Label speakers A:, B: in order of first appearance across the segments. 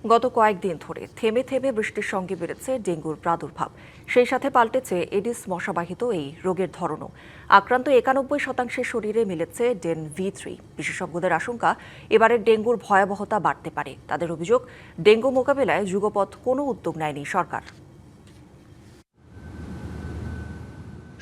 A: গত কয়েকদিন ধরে থেমে থেমে বৃষ্টির সঙ্গে বেড়েছে ডেঙ্গুর প্রাদুর্ভাব। সেই সাথে পাল্টেছে এডিস মশাবাহিত এই রোগের ধরনও। আক্রান্ত ৯১% শরীরে মিলেছে ডেন V3। বিশেষজ্ঞদের আশঙ্কা, এবারের ডেঙ্গুর ভয়াবহতা বাড়তে পারে। তাদের অভিযোগ, ডেঙ্গু মোকাবিলায় যুগপৎ কোনো উদ্যোগ নেয়নি সরকার।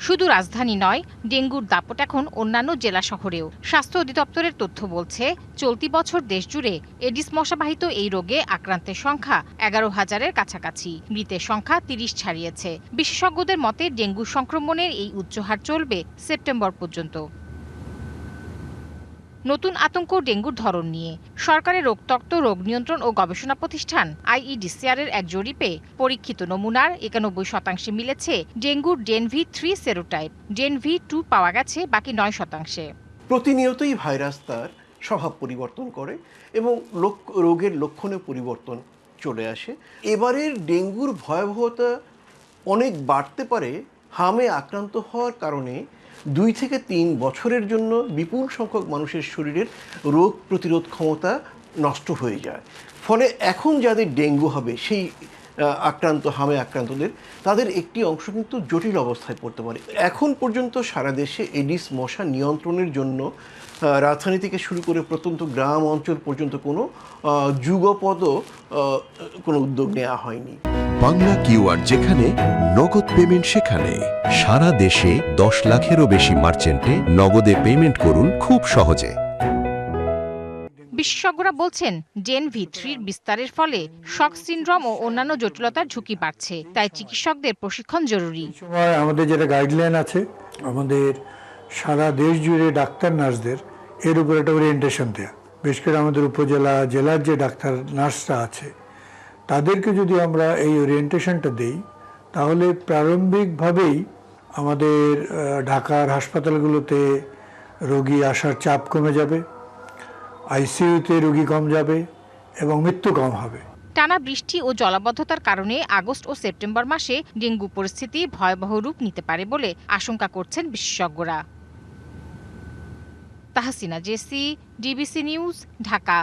B: শুধু রাজধানী নয়, ডেঙ্গুর দাপট এখন অন্যান্য জেলা শহরেও। স্বাস্থ্য অধিদপ্তরের তথ্য বলছে, চলতি বছর দেশজুড়ে এডিস মশাবাহিত এই রোগে আক্রান্তের সংখ্যা ১১,০০০-এর কাছাকাছি। মৃতের সংখ্যা ৩০ ছাড়িয়েছে। বিশেষজ্ঞদের মতে, ডেঙ্গু সংক্রমণের এই উচ্চ হার চলবে সেপ্টেম্বর পর্যন্ত। নতুন আতঙ্ক ডেঙ্গুর ধরন নিয়ে। সরকারের রোগতত্ত্ব, রোগ নিয়ন্ত্রণ ও গবেষণা প্রতিষ্ঠান IEDCR এর এক জরিপে পরীক্ষিত নমুনার ৯১% মিলেছে ডেঙ্গুর ডেন V3 সেরোটাইপ। ডেন V2 পাওয়া গেছে বাকি ৯%।
C: প্রতিনিয়তই ভাইরাস তার স্বভাব পরিবর্তন করে এবং রোগের লক্ষণে পরিবর্তন চলে আসে। এবারের ডেঙ্গুর ভয়াবহতা অনেক বাড়তে পারে হামে আক্রান্ত হওয়ার কারণে ২ থেকে ৩ বছরের জন্য বিপুল সংখ্যক মানুষের শরীরের রোগ প্রতিরোধ ক্ষমতা নষ্ট হয়ে যায়। ফলে এখন যাদের ডেঙ্গু হবে, সেই হামে আক্রান্তদের, তাদের একটি অংশ কিন্তু জটিল অবস্থায় পড়তে পারে। এখন পর্যন্ত সারা দেশে এডিস মশা নিয়ন্ত্রণের জন্য রাজধানী থেকে শুরু করে প্রত্যন্ত গ্রাম অঞ্চল পর্যন্ত কোনো যুগপৎ কোনো উদ্যোগ নেওয়া হয়নি।
D: বাংলা কিউআর যেখানে নগদ পেমেন্ট সেখানে। সারা দেশে ১০ লাখেরও বেশি মার্চেন্টে নগদে পেমেন্ট করুন খুব সহজে।
B: বিশেষজ্ঞরা বলছেন, ডেন V3-র বিস্তারের ফলে শক সিনড্রোম ও অন্যান্য জটিলতার ঝুঁকি বাড়ছে। তাই চিকিৎসকদের প্রশিক্ষণ জরুরি।
E: সময় আমাদের যেটা গাইডলাইন আছে, আমাদের সারা দেশ জুড়ে ডাক্তার নার্সদের এর উপর একটা ওরিয়েন্টেশন দেয়া। বিশেষ করে আমাদের উপজেলা, জেলার যে ডাক্তার নার্সরা আছে, তাদেরকে যদি আমরা এই ওরিয়েন্টেশনটা দেই, তাহলে প্রারম্ভিকভাবেই আমাদের ঢাকার হাসপাতালগুলোতে রোগী আসার চাপ কমে যাবে, ICU-তে রোগী কম যাবে এবং মৃত্যু কম হবে।
B: টানা বৃষ্টি ও জলাবদ্ধতার কারণে আগস্ট ও সেপ্টেম্বর মাসে ডেঙ্গু পরিস্থিতি ভয়াবহ রূপ নিতে পারে বলে আশঙ্কা করছেন বিশেষজ্ঞরা। Tahsina Jesy, DBC news, Dhaka.